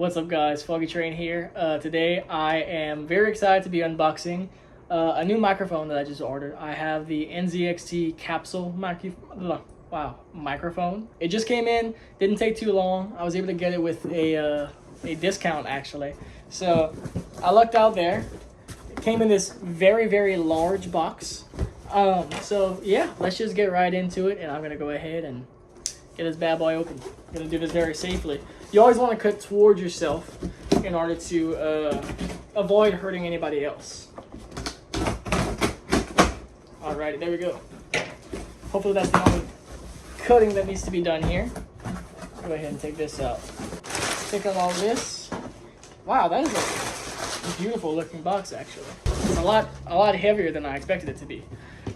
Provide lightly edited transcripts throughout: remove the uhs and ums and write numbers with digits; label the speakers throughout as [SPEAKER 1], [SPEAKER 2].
[SPEAKER 1] What's up guys, Foggy Train here. Today I am very excited to be unboxing a new microphone that I just ordered. I have the NZXT Capsule microphone. It just came in, didn't take too long. I was able to get it with a discount actually. So I lucked out there. It came in this very large box. So yeah, let's just get right into it, and I'm gonna go ahead and get this bad boy open. I'm gonna do this very safely. You always want to cut towards yourself in order to avoid hurting anybody else. Alrighty, there we go. Hopefully that's the only cutting that needs to be done here. Go ahead and take this out. Take out all this. Wow, that is a beautiful looking box actually. It's a lot heavier than I expected it to be.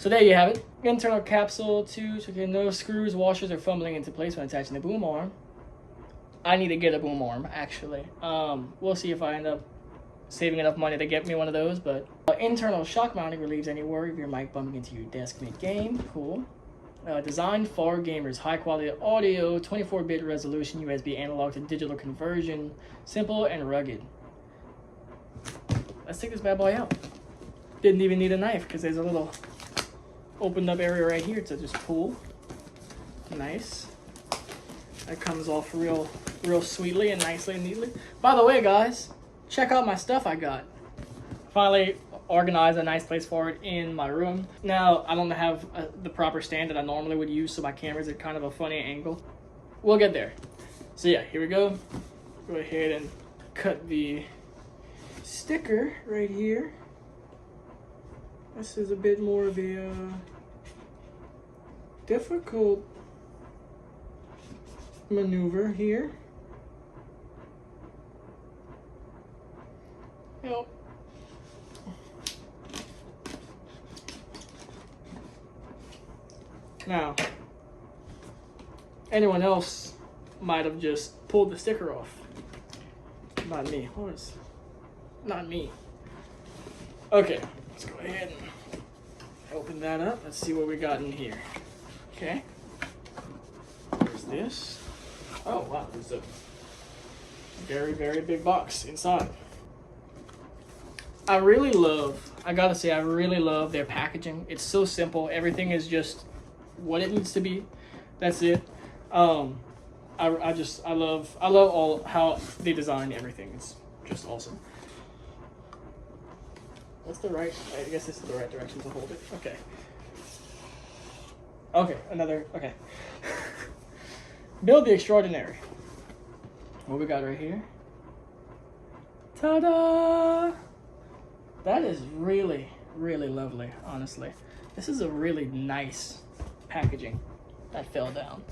[SPEAKER 1] So there you have it. Internal capsule tubes. Okay, no screws, washers, or fumbling into place when attaching the boom arm. I need to get a boom arm actually. We'll see if I end up saving enough money to get me one of those. But internal shock mounting relieves any worry of your mic bumping into your desk mid-game. Cool. Designed for gamers. High quality audio, 24-bit resolution, USB analog to digital conversion, simple and rugged. Let's take this bad boy out. Didn't even need a knife because there's a little opened up area right here to just pull. Nice. That comes off real sweetly and nicely and neatly. By the way, guys, check out my stuff I got. Finally organized a nice place for it in my room. Now, I don't have the proper stand that I normally would use, so my camera's at kind of a funny angle. We'll get there. So yeah, here we go. Go ahead and cut the sticker right here. This is a bit more of a difficult maneuver here. Yep. Now, anyone else might have just pulled the sticker off. Not me. Not me. Okay, let's go ahead and open that up. Let's see what we got in here. Okay. There's this. Oh wow, there's a very big box inside. I gotta say, I really love their packaging. It's so simple. Everything is just what it needs to be. That's it. I love all how they design everything. It's just awesome. What's the right? I guess this is the right direction to hold it. Okay. Okay. Build the extraordinary. What we got right here? Ta-da! That is really lovely, honestly. This is a really nice packaging that fell down.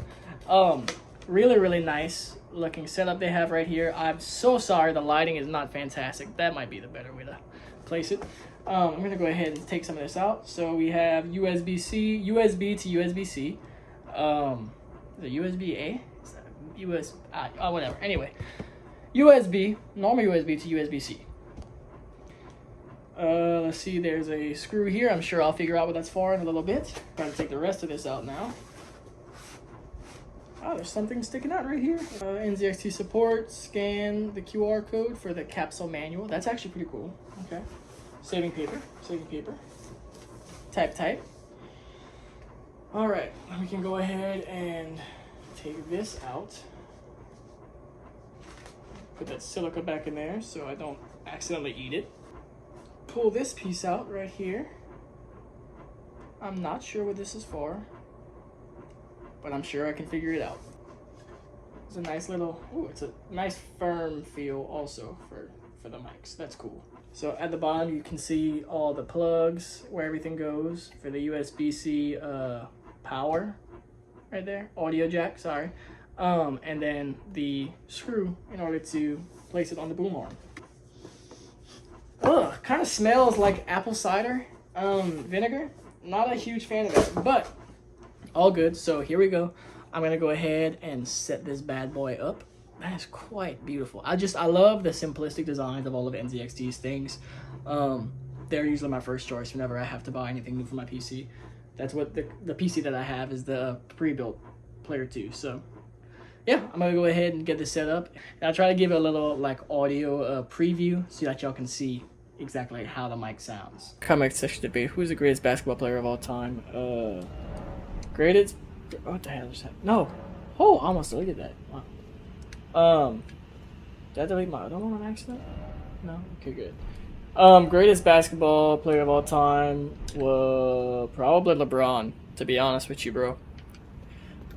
[SPEAKER 1] Really nice looking setup they have right here. I'm so sorry the lighting is not fantastic. That might be the better way to place it. I'm gonna go ahead and take some of this out. So we have USB-C, USB to USB-C. The USB-A? Whatever. Anyway, USB, normal USB to USB-C. Let's see, there's a screw here. I'm sure I'll figure out what that's for in a little bit. Try to take the rest of this out now. Oh, there's something sticking out right here. NZXT support, scan the QR code for the capsule manual. That's actually pretty cool. Okay. Saving paper. Type. All right, we can go ahead and take this out. Put that silica back in there so I don't accidentally eat it. Pull this piece out right here. I'm not sure what this is for, but I'm sure I can figure it out. It's a nice little, it's a nice firm feel also for the mics. That's cool. So at the bottom you can see all the plugs, where everything goes for the USB-C power right there, audio jack, sorry. And then the screw in order to place it on the boom arm. Ugh, kind of smells like apple cider vinegar. Not a huge fan of it, but all good. So here we go. I'm gonna go ahead and set this bad boy up. That is quite beautiful. I love the simplistic designs of all of NZXT's things. They're usually my first choice whenever I have to buy anything new for my PC. That's what the PC that I have is the pre-built Player 2. So yeah, I'm gonna go ahead and get this set up. And I'll try to give it a little like audio preview so that y'all can see exactly how the mic sounds. Comment section debate: who's the greatest basketball player of all time? Greatest? What the hell is that? No. Oh, I almost deleted that. Wow. Did I delete my other one on accident? No. Okay, good. Greatest basketball player of all time was probably LeBron. To be honest with you, bro.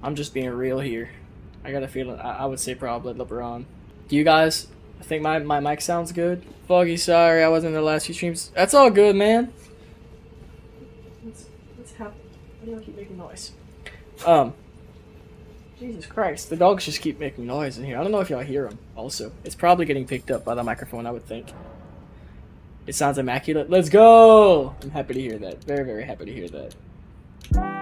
[SPEAKER 1] I'm just being real here. I got a feeling I would say probably LeBron. Do you guys think my mic sounds good? Foggy, sorry I wasn't in the last few streams. That's all good, man. What's happening? Why do y'all keep making noise? Jesus Christ, the dogs just keep making noise in here. I don't know if y'all hear them also. It's probably getting picked up by the microphone, I would think. It sounds immaculate. Let's go! I'm happy to hear that. Very, very happy to hear that.